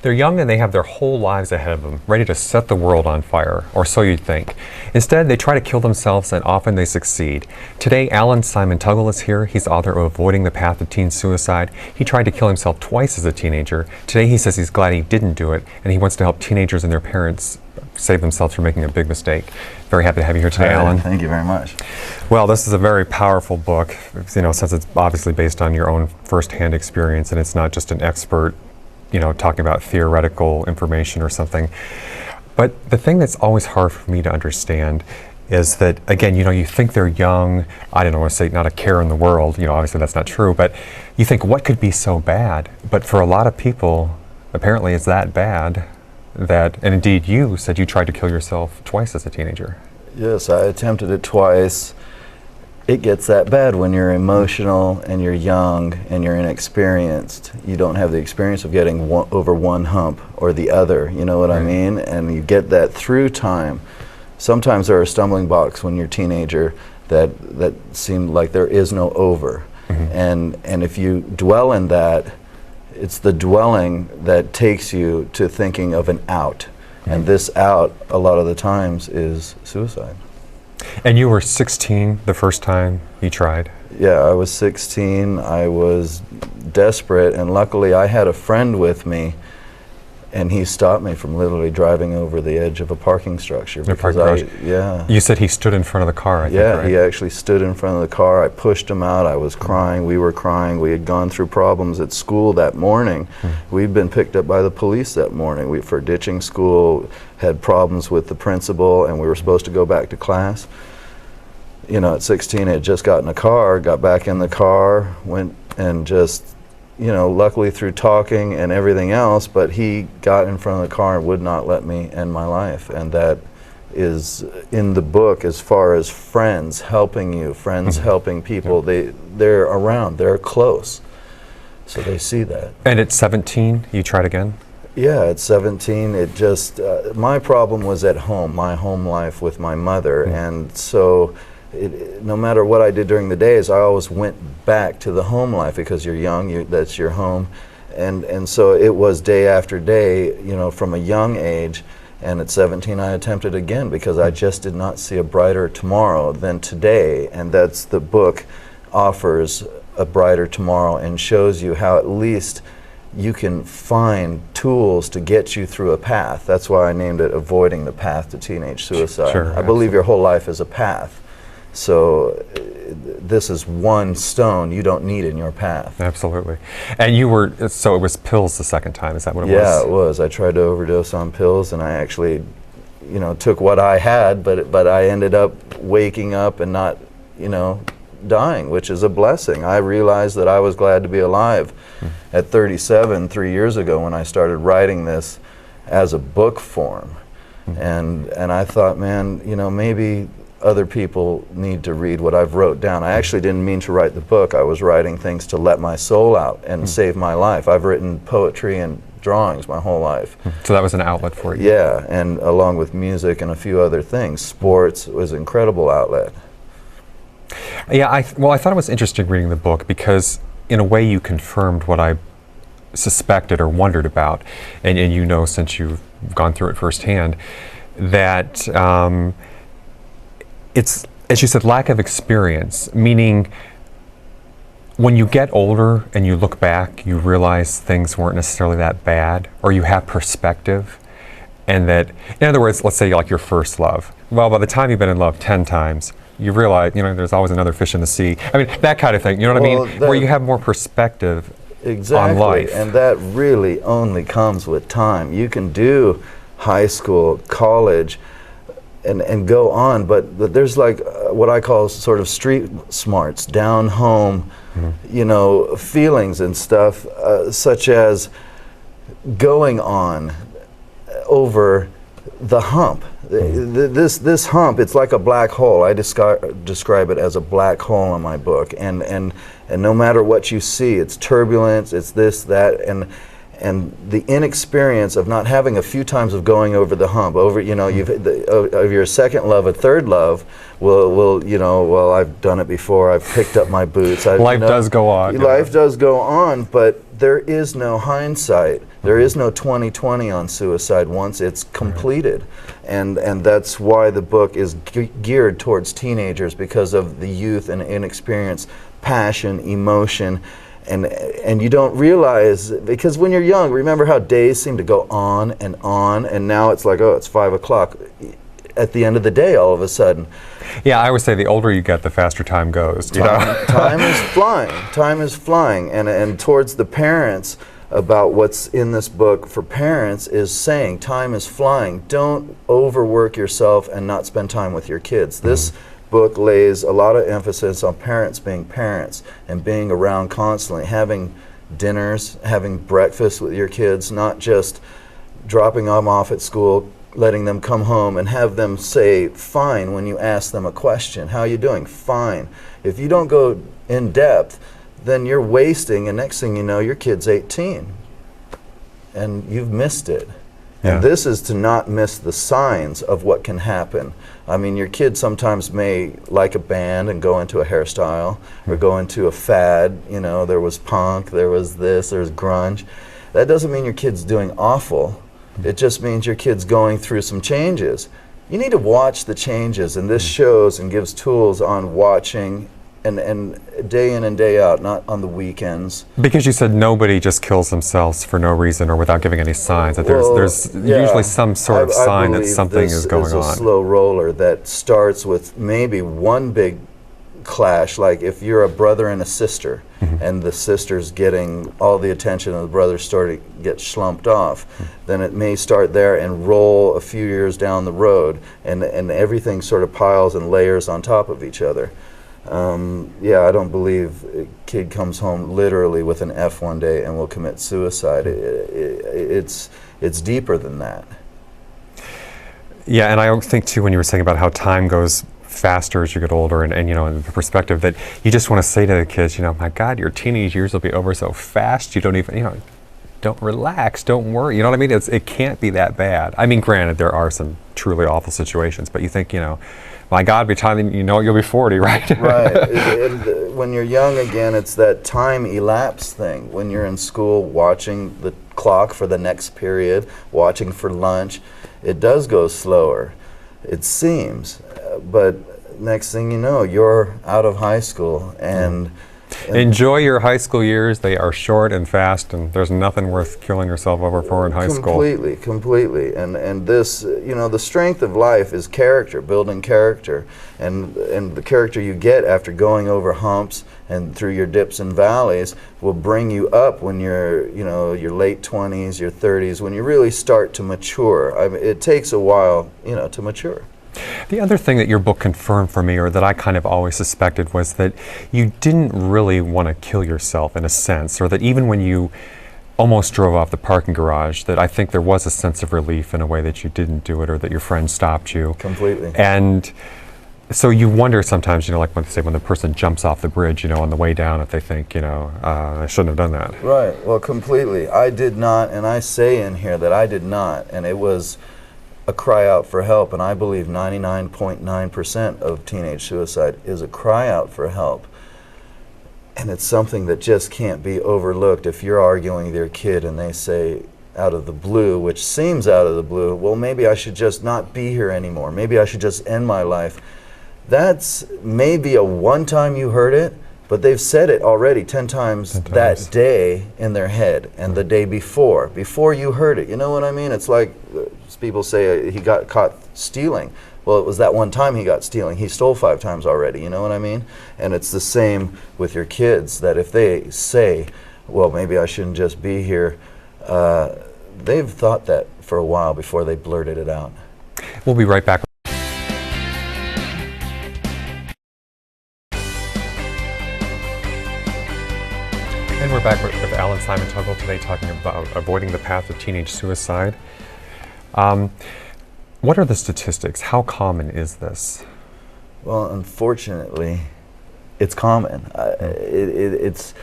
They're young and they have their whole lives ahead of them, ready to set the world on fire, or so you'd think. Instead, they try to kill themselves and often they succeed. Today, Alain Simon Tuggle is here. He's the author of Avoiding the Path to Teen Suicide. He tried to kill himself twice as a teenager. Today, he says he's glad he didn't do it, and he wants to help teenagers and their parents save themselves from making a big mistake. Very happy to have you here today, Alain. Thank you very much. Well, this is a very powerful book, since it's obviously based on your own first-hand experience, and it's not just an expert, talking about theoretical information or something. But the thing that's always hard for me to understand is that, again, you think they're young, I don't want to say not a care in the world, obviously that's not true, but you think, what could be so bad? But for a lot of people, apparently it's that bad. And indeed you said you tried to kill yourself twice as a teenager. Yes, I attempted it twice. It gets that bad when you're emotional and you're young and you're inexperienced. You don't have the experience of getting over one hump or the other, you know what I mean? And you get that through time. Sometimes there are stumbling blocks when you're a teenager that seem like there is no over. And if you dwell in that, it's the dwelling that takes you to thinking of an out. And this out, a lot of the times, is suicide. And you were 16 the first time you tried? Yeah, I was 16. I was desperate, and luckily I had a friend with me, and he stopped me from literally driving over the edge of a parking structure. Yeah. You said he stood in front of the car, I think, right? He actually stood in front of the car. I pushed him out. I was crying. We were crying. We had gone through problems at school that morning. We'd been picked up by the police that morning for ditching school, had problems with the principal, and we were supposed to go back to class. At 16, I had just gotten a car, got back in the car, went and just, luckily through talking and everything else, but he got in front of the car and would not let me end my life. And that is in the book as far as friends helping you, friends helping people. They're around, they're close, so they see that. And at 17, you tried again? Yeah, at 17, it just, my problem was at home, my home life with my mother, and so no matter what I did during the days, I always went back to the home life because you're young, that's your home. And so it was day after day, from a young age. And at 17, I attempted again because I just did not see a brighter tomorrow than today. And that's the book offers a brighter tomorrow and shows you how at least you can find tools to get you through a path. That's why I named it Avoiding the Path to Teenage Suicide. Sure, I believe your whole life is a path. So this is one stone you don't need in your path. Absolutely. And so it was pills the second time, is that what it was? Yeah, it was. I tried to overdose on pills, and I actually, took what I had, but I ended up waking up and not, dying, which is a blessing. I realized that I was glad to be alive at 37, 3 years ago, when I started writing this as a book form. And I thought, man, maybe other people need to read what I've wrote down. I actually didn't mean to write the book. I was writing things to let my soul out and save my life. I've written poetry and drawings my whole life. So that was an outlet for you? Yeah, and along with music and a few other things. Sports was an incredible outlet. Yeah, I thought it was interesting reading the book because in a way you confirmed what I suspected or wondered about, and since you've gone through it firsthand, that it's, as you said, lack of experience, meaning when you get older and you look back, you realize things weren't necessarily that bad, or you have perspective, and that, in other words, let's say like your first love. Well, by the time you've been in love 10 times, you realize, there's always another fish in the sea. I mean, that kind of thing, you know what I mean? Where you have more perspective on life. And that really only comes with time. You can do high school, college, and go on, but there's like what I call sort of street smarts, down home, feelings and stuff, such as going on over the hump. This hump, it's like a black hole. I describe it as a black hole in my book, and no matter what you see, it's turbulence, it's this, that, and the inexperience of not having a few times of going over the hump, of your second love, a third love, well, I've done it before, I've picked up my boots. Life does go on. Life does go on, but there is no hindsight. There is no 20/20 on suicide once it's completed. And that's why the book is geared towards teenagers, because of the youth and inexperience, passion, emotion. And you don't realize, because when you're young, remember how days seem to go on, and now it's like, oh, it's 5 o'clock at the end of the day all of a sudden. Yeah, I would say the older you get, the faster time goes. Time is flying. Time is flying. And towards the parents, about what's in this book for parents is saying time is flying. Don't overwork yourself and not spend time with your kids. This book lays a lot of emphasis on parents being parents and being around constantly, having dinners, having breakfast with your kids, not just dropping them off at school, letting them come home and have them say fine when you ask them a question. How are you doing? Fine. If you don't go in depth, then you're wasting, and next thing you know, your kid's 18 and you've missed it. Yeah. And this is to not miss the signs of what can happen. I mean, your kid sometimes may like a band and go into a hairstyle or go into a fad. You know, there was punk, there was this, there's grunge. That doesn't mean your kid's doing awful. It just means your kid's going through some changes. You need to watch the changes, and this shows and gives tools on watching and day in and day out, not on the weekends. Because you said nobody just kills themselves for no reason or without giving any signs. That there's usually some sort of sign that something is going on. This is a slow roller that starts with maybe one big clash, like if you're a brother and a sister, and the sister's getting all the attention and the brother's starting to get slumped off, then it may start there and roll a few years down the road, and everything sort of piles and layers on top of each other. Yeah, I don't believe a kid comes home literally with an F one day and will commit suicide. It's deeper than that. Yeah, and I think too, when you were saying about how time goes faster as you get older, and you know, in the perspective that you just want to say to the kids, you know, my God, your teenage years will be over so fast. You don't even, you know, don't relax, don't worry. You know what I mean? It can't be that bad. I mean, granted, there are some truly awful situations, but you think, you know, my God, by the time you know it, you'll be 40, right? Right. When you're young again, it's that time elapse thing. When you're in school, watching the clock for the next period, watching for lunch, it does go slower, it seems. But next thing you know, you're out of high school, and enjoy your high school years. They are short and fast, and there's nothing worth killing yourself over for in high school. Completely. And this, you know, the strength of life is character, building character, and the character you get after going over humps and through your dips and valleys will bring you up when you're, you know, your late 20s, your 30s, when you really start to mature. I mean, it takes a while, you know, to mature. The other thing that your book confirmed for me, or that I kind of always suspected, was that you didn't really want to kill yourself in a sense, or that even when you almost drove off the parking garage, that I think there was a sense of relief in a way that you didn't do it, or that your friend stopped you. Completely. And so you wonder sometimes, you know, like when they say when the person jumps off the bridge, you know, on the way down, if they think, you know, I shouldn't have done that. Right. Well, completely. I did not, and I say in here that I did not, and it was a cry out for help, and I believe 99.9% of teenage suicide is a cry out for help. And it's something that just can't be overlooked. If you're arguing with your kid and they say out of the blue, which seems out of the blue, well, maybe I should just not be here anymore. Maybe I should just end my life. That's maybe a one time you heard it, but they've said it already 10 times that day in their head, and the day before you heard it. You know what I mean? It's like people say he got caught stealing. Well, it was that one time he got stealing. He stole 5 times already, you know what I mean? And it's the same with your kids, that if they say, well, maybe I shouldn't just be here, they've thought that for a while before they blurted it out. We'll be right back. And we're back with Alain Simon Tuggle today, talking about avoiding the path of teenage suicide. What are the statistics? How common is this? Well, unfortunately, it's common. It's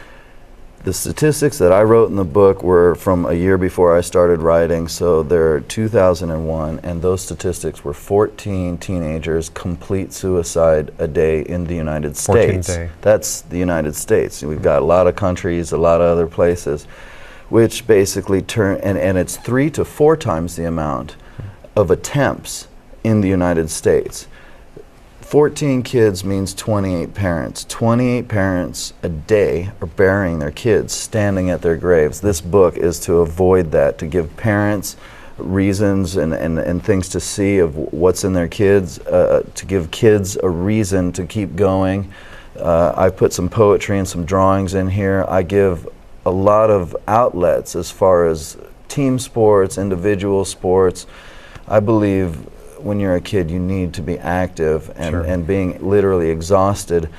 the statistics that I wrote in the book were from a year before I started writing, so they're 2001, and those statistics were 14 teenagers complete suicide a day in the United States. 14 a day. That's the United States. We've got a lot of countries, a lot of other places. which basically and it's 3 to 4 times the amount of attempts in the United States. 14 kids means 28 parents. 28 parents a day are burying their kids, standing at their graves. This book is to avoid that, to give parents reasons and things to see of what's in their kids, to give kids a reason to keep going. I put some poetry and some drawings in here. I give a lot of outlets as far as team sports, individual sports. I believe when you're a kid, you need to be active, and being literally exhausted,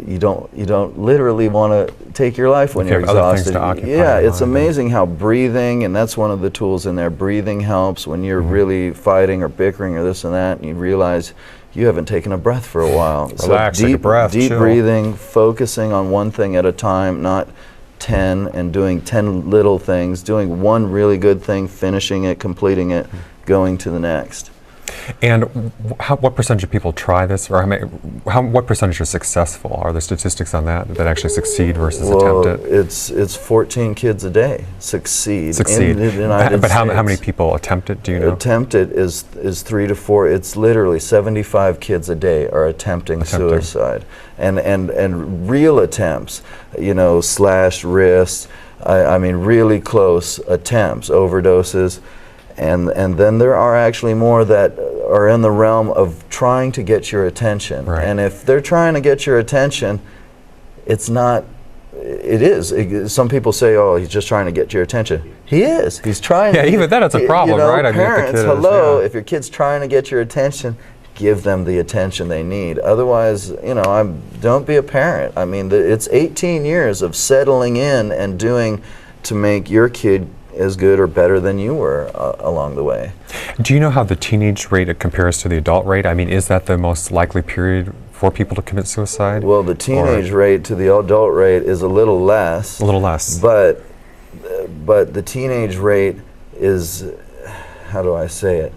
you don't literally want to take your life when you're exhausted. Yeah, it's amazing how breathing, and that's one of the tools in there, breathing helps when you're really fighting or bickering or this and that, and you realize you haven't taken a breath for a while. Relax, take a breath, deep chill. Breathing, focusing on one thing at a time, not 10 and doing 10 little things, doing one really good thing, finishing it, completing it, going to the next. And what percentage of people try this, or what percentage are successful? Are there statistics on that actually succeed versus attempt it? It's 14 kids a day succeed. In the United but how States. many people attempt it? Do you know? Attempt it is 3 to 4. It's literally 75 kids a day are attempting suicide, and real attempts, slash wrists. I mean, really close attempts, overdoses. And then there are actually more that are in the realm of trying to get your attention. Right. And if they're trying to get your attention, it's not, it is. Some people say, oh, he's just trying to get your attention. He is. He's trying. Yeah, even then it's a problem, right? Parents, if your kid's trying to get your attention, give them the attention they need. Otherwise, don't be a parent. I mean, it's 18 years of settling in and doing to make your kid as good or better than you were along the way. Do you know how the teenage rate compares to the adult rate? I mean, is that the most likely period for people to commit suicide? Well, the teenage rate to the adult rate is a little less. A little less. But the teenage rate is, how do I say it?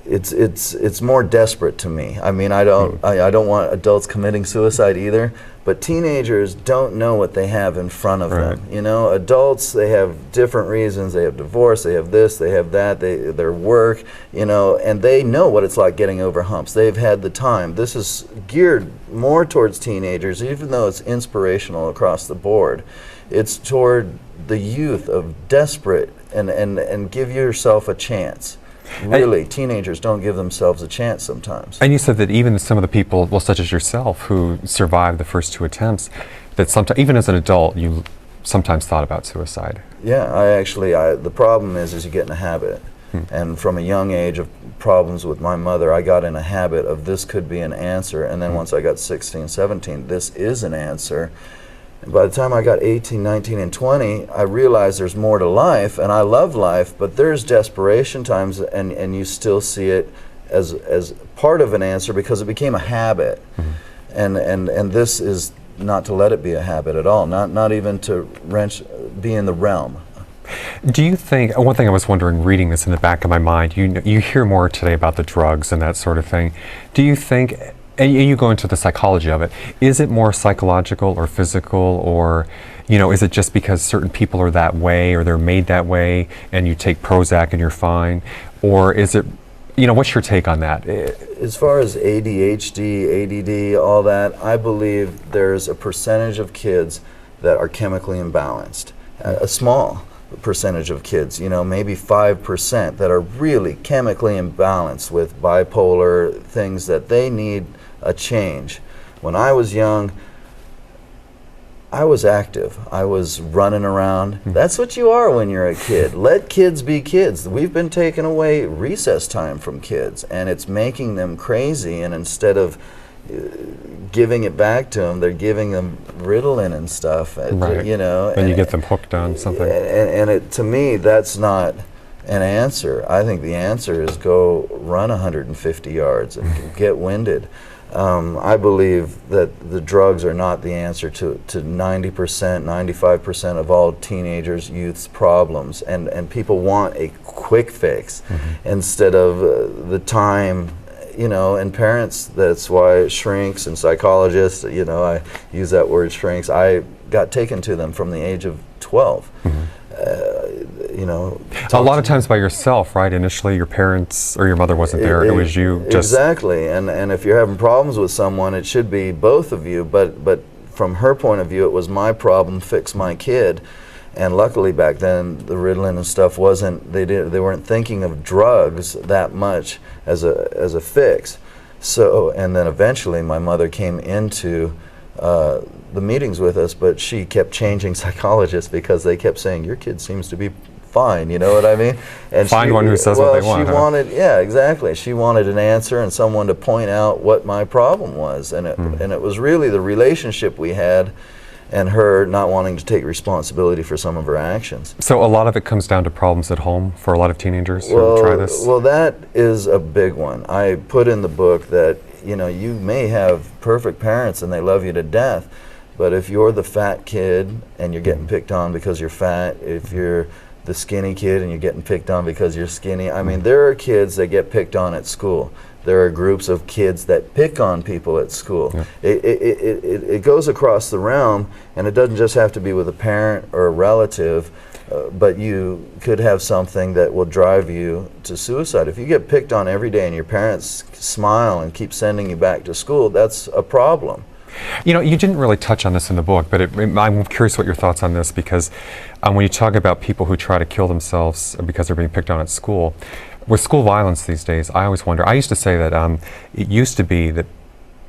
It's more desperate to me. I mean, I don't want adults committing suicide either, but teenagers don't know what they have in front of them. Adults, they have different reasons. They have divorce, they have this, they have that, their work, and they know what it's like getting over humps. They've had the time. This is geared more towards teenagers, even though it's inspirational across the board. It's toward the youth of desperate and give yourself a chance. Really, teenagers don't give themselves a chance sometimes. And you said that even some of the people, well, such as yourself, who survived the first 2 attempts, that sometimes, even as an adult, you sometimes thought about suicide. Yeah, the problem is you get in a habit. And from a young age of problems with my mother, I got in a habit of this could be an answer. And then once I got 16, 17, this is an answer. And by the time I got 18, 19, and 20, I realized there's more to life, and I love life, but there's desperation times, and you still see it as part of an answer because it became a habit. And this is not to let it be a habit at all, not even to be in the realm. Do you think, one thing I was wondering, reading this in the back of my mind, you hear more today about the drugs and that sort of thing. Do you think, and you go into the psychology of it, is it more psychological or physical, or is it just because certain people are that way or they're made that way and you take Prozac and you're fine? Or is it, what's your take on that? As far as ADHD, ADD, all that, I believe there's a percentage of kids that are chemically imbalanced. A small percentage of kids, maybe 5% that are really chemically imbalanced with bipolar things that they need a change. When I was young, I was active. I was running around. That's what you are when you're a kid. Let kids be kids. We've been taking away recess time from kids, and it's making them crazy, and instead of giving it back to them, they're giving them Ritalin and stuff. Right. And you get them hooked on something. And to me, that's not an answer. I think the answer is go run 150 yards and get winded. I believe that the drugs are not the answer to 90%, 95% of all teenagers, youth's problems. And people want a quick fix instead of the time, you know, and parents, that's why shrinks and psychologists, you know, I use that word, shrinks. I got taken to them from the age of 12. You know, a lot of times by yourself, right? Initially, your parents or your mother wasn't there. It was you. Just exactly. And if you're having problems with someone, it should be both of you. But from her point of view, it was my problem. Fix my kid. And luckily back then, the Ritalin and stuff wasn't. They weren't thinking of drugs that much as a fix. So, and then eventually, my mother came into the meetings with us, but she kept changing psychologists because they kept saying, your kid seems to be fine, you know what I mean? And find one who says what they want. She wanted, yeah, exactly. She wanted an answer and someone to point out what my problem was, and it was really the relationship we had, and her not wanting to take responsibility for some of her actions. So a lot of it comes down to problems at home for a lot of teenagers who try this? Well, that is a big one. I put in the book that, you know, you may have perfect parents and they love you to death, but if you're the fat kid and you're getting picked on because you're fat, if you're the skinny kid and you're getting picked on because you're skinny, I mean, there are kids that get picked on at school. There are groups of kids that pick on people at school. Yeah. It goes across the realm, and it doesn't just have to be with a parent or a relative, but you could have something that will drive you to suicide. If you get picked on every day and your parents smile and keep sending you back to school, that's a problem. You know, you didn't really touch on this in the book, but I'm curious what your thoughts on this, because when you talk about people who try to kill themselves because they're being picked on at school, with school violence these days, I always wonder, I used to say that it used to be that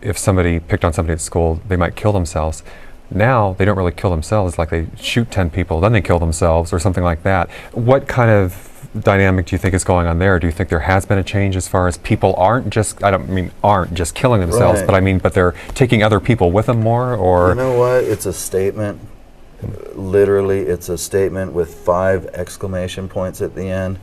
if somebody picked on somebody at school, they might kill themselves. Now, they don't really kill themselves, like they shoot 10 people, then they kill themselves or something like that. What kind of dynamic do you think is going on there? Do you think there has been a change as far as people aren't just killing themselves, right, but I mean, but they're taking other people with them more, or? You know what, it's a statement. Literally, it's a statement with 5 exclamation points at the end.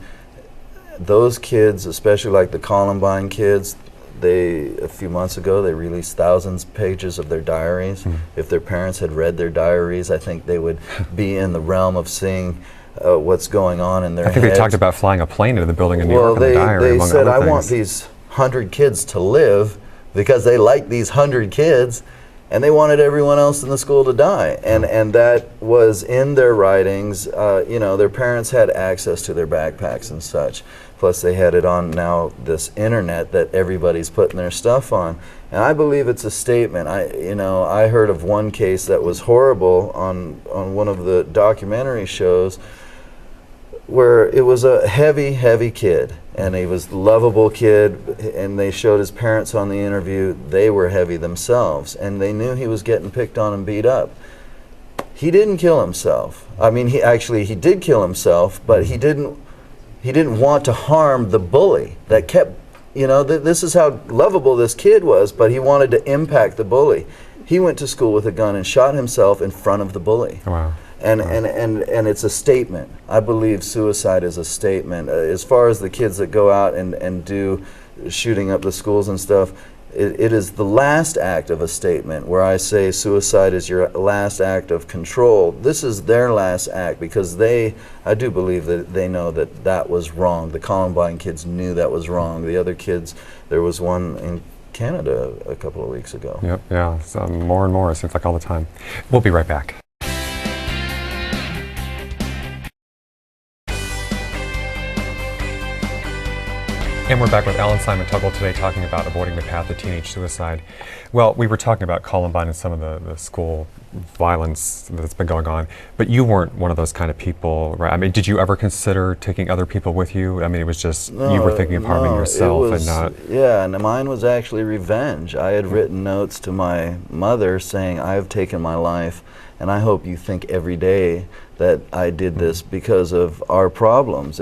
Those kids, especially like the Columbine kids, a few months ago, they released thousands of pages of their diaries. If their parents had read their diaries, I think they would be in the realm of seeing what's going on in their heads. I think they talked about flying a plane into the building in New York in the diary, they said, I want these 100 kids to live, because they like these 100 kids, and they wanted everyone else in the school to die. And that was in their writings. You know, their parents had access to their backpacks and such. Plus they had it on now this internet that everybody's putting their stuff on. And I believe it's a statement. I heard of one case that was horrible on one of the documentary shows, where it was a heavy kid, and he was a lovable kid, and they showed his parents on the interview. They were heavy themselves, and they knew he was getting picked on and beat up. He didn't kill himself. I mean, he did kill himself, but he didn't want to harm the bully that kept, you know, this is how lovable this kid was, but he wanted to impact the bully. He went to school with a gun and shot himself in front of the bully. Wow. And it's a statement. I believe suicide is a statement. As far as the kids that go out and do shooting up the schools and stuff, it is the last act of a statement, where I say suicide is your last act of control. This is their last act, because I do believe that they know that that was wrong. The Columbine kids knew that was wrong. The other kids, there was one in Canada a couple of weeks ago. Yep, yeah, so more and more, it seems like all the time. We'll be right back. And we're back with Alain Simon Tuggle today, talking about avoiding the path of teenage suicide. Well, we were talking about Columbine and some of the school violence that's been going on, but you weren't one of those kind of people, right? I mean, did you ever consider taking other people with you? I mean, it was just, you were thinking of harming yourself and not... Yeah, and mine was actually revenge. I had written notes to my mother saying, I've taken my life, and I hope you think every day that I did this because of our problems.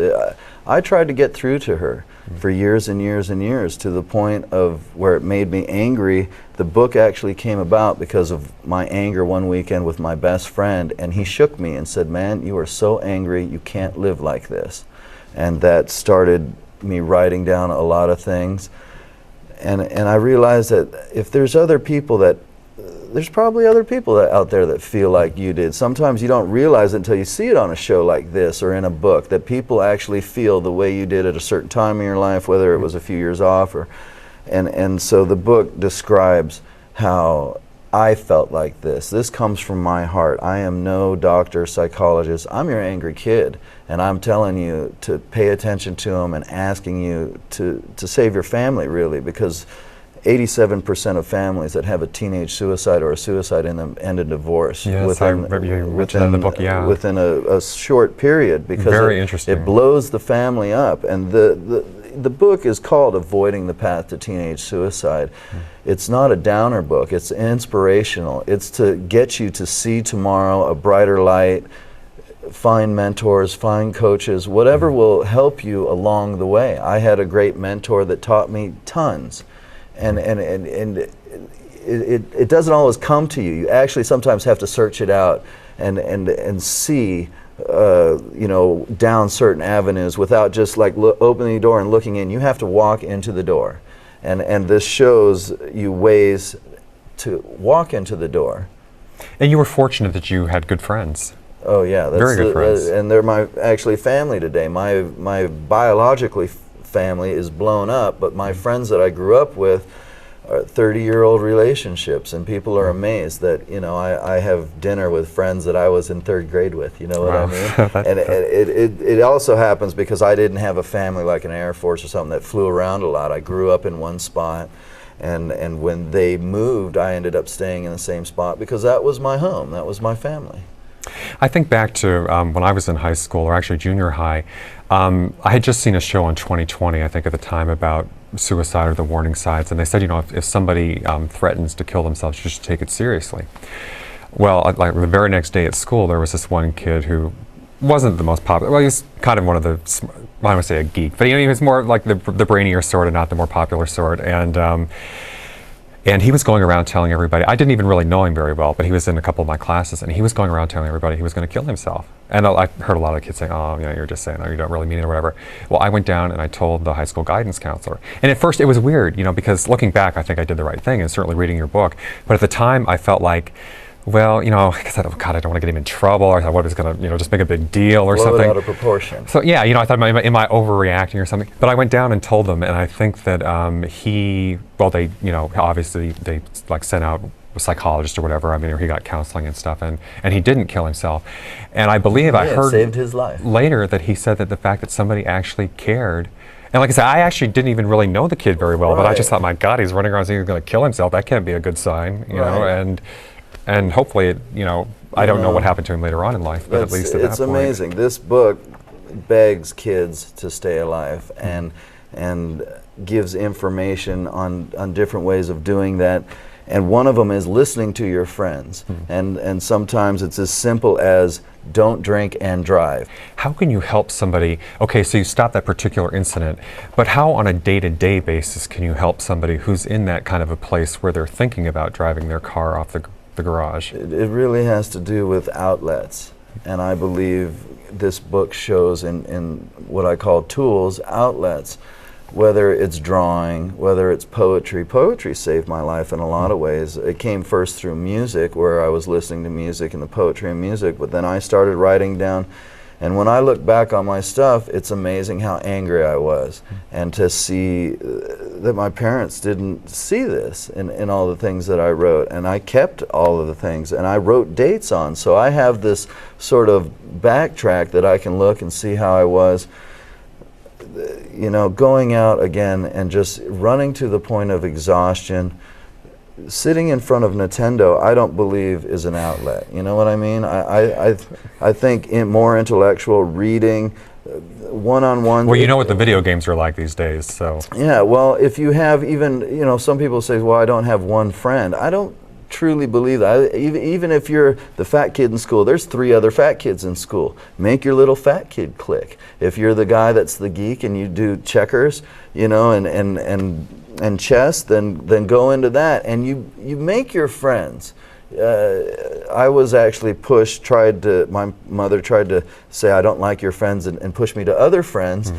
I tried to get through to her for years and years and years, to the point of where it made me angry. The book actually came about because of my anger one weekend with my best friend, and he shook me and said, man, you are so angry, you can't live like this. And that started me writing down a lot of things. And I realized that if there's other people that, there's probably other people out there that feel like you did. Sometimes you don't realize it until you see it on a show like this or in a book, that people actually feel the way you did at a certain time in your life, whether it was a few years off or And so the book describes how I felt like this. This comes from my heart. I am no doctor, psychologist. I'm your angry kid, and I'm telling you to pay attention to them and asking you to save your family, really, because 87% of families that have a teenage suicide or a suicide in them end in divorce. Yes, I remember you mentioned in the book, yeah. Within a short period, because Very interesting. It blows the family up. And the book is called Avoiding the Path to Teenage Suicide. It's not a downer book. It's inspirational. It's to get you to see tomorrow a brighter light, find mentors, find coaches, whatever will help you along the way. I had a great mentor that taught me tons. And it doesn't always come to you. You actually sometimes have to search it out and see, you know, down certain avenues without just like opening the door and looking in. You have to walk into the door, and this shows you ways to walk into the door. And you were fortunate that you had good friends. Oh yeah, that's very good friends. And they're my actually family today. My biologically family is blown up, but my friends that I grew up with are 30-year-old relationships, and people are amazed that, you know, I have dinner with friends that I was in 3rd grade with, you know what I mean? And it also happens because I didn't have a family like an Air Force or something that flew around a lot. I grew up in one spot, and when they moved, I ended up staying in the same spot because that was my home, that was my family. I think back to when I was in high school, or actually junior high. I had just seen a show on 2020, I think at the time, about suicide or the warning signs, and they said, you know, if somebody threatens to kill themselves, you should take it seriously. Well, like the very next day at school, there was this one kid who wasn't the most popular. Well, he was kind of one of the, I don't want to say a geek, but he was more like the brainier sort and not the more popular sort. And he was going around telling everybody, I didn't even really know him very well, but he was in a couple of my classes, and he was going around telling everybody he was going to kill himself. And I heard a lot of kids saying, oh, you know, you're just saying, oh, you don't really mean it or whatever. Well, I went down and I told the high school guidance counselor. And at first it was weird, you know, because looking back, I think I did the right thing, and certainly reading your book. But at the time, I felt like, well, you know, I said, oh God, I don't want to get him in trouble. Or I thought, what is going to, you know, just make a big deal or something. Blow it out of proportion. So yeah, you know, I thought, am I overreacting or something? But I went down and told them, and I think that they, you know, obviously they like sent out a psychologist or whatever. I mean, or he got counseling and stuff, and he didn't kill himself. And I believe I heard saved his life later that he said that the fact that somebody actually cared. And like I said, I actually didn't even really know the kid very well, but I just thought, my God, he's running around saying he's going to kill himself. That can't be a good sign, you know. And hopefully, you know, I don't know what happened to him later on in life, but at least at that point. It's amazing. This book begs kids to stay alive and gives information on different ways of doing that. And one of them is listening to your friends. And sometimes it's as simple as don't drink and drive. How can you help somebody? Okay, so you stop that particular incident, but how on a day-to-day basis can you help somebody who's in that kind of a place where they're thinking about driving their car off the garage? It really has to do with outlets, and I believe this book shows in what I call tools, outlets, whether it's drawing, whether it's poetry. Poetry saved my life in a lot of ways. It came first through music, where I was listening to music and the poetry and music, but then I started writing down. And when I look back on my stuff, it's amazing how angry I was. And to see that my parents didn't see this in all the things that I wrote. And I kept all of the things, and I wrote dates on. So I have this sort of backtrack that I can look and see how I was, you know, going out again and just running to the point of exhaustion. Sitting in front of Nintendo, I don't believe is an outlet. You know what I mean? I think more intellectual reading, one-on-one. Well, you know what the video games are like these days, so. Yeah, well, if you have even, you know, some people say, well, I don't have one friend. I don't truly believe that. Even if you're the fat kid in school, there's 3 other fat kids in school. Make your little fat kid clique. If you're the guy that's the geek and you do checkers, you know, and chess, then go into that, and you make your friends. I was actually my mother tried to say I don't like your friends and push me to other friends.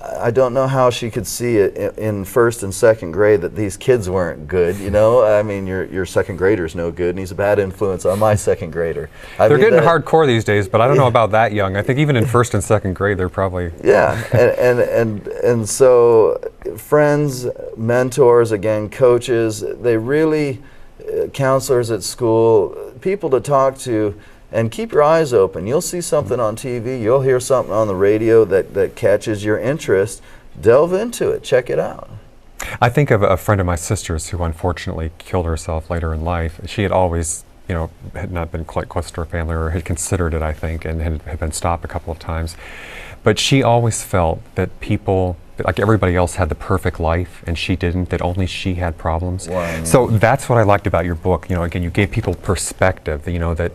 I don't know how she could see it in first and second grade that these kids weren't good. You know, I mean, your second grader's no good, and he's a bad influence on my second grader. They're getting hardcore these days, but I don't know about that young. I think even in first and second grade, they're probably and so friends, mentors, again, coaches, they really counselors at school, people to talk to. And keep your eyes open. You'll see something on TV, you'll hear something on the radio that catches your interest. Delve into it, check it out. I think of a friend of my sister's who unfortunately killed herself later in life. She had always, you know, had not been quite close to her family, or had considered it, I think, and had been stopped a couple of times. But she always felt that people, like everybody else, had the perfect life and she didn't, that only she had problems. Wow. So that's what I liked about your book. You know, again, you gave people perspective, you know, that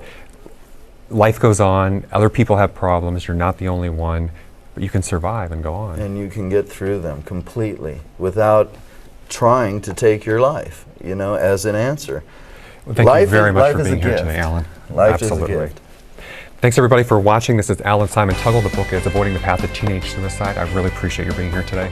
life goes on, other people have problems, you're not the only one, but you can survive and go on. And you can get through them completely without trying to take your life, you know, as an answer. Well, thank you very much for being here today, Alan. Life Absolutely. is a gift. Thanks everybody for watching. This is Alain Simon Tuggle. The book is Avoiding the Path of Teenage Suicide. I really appreciate your being here today.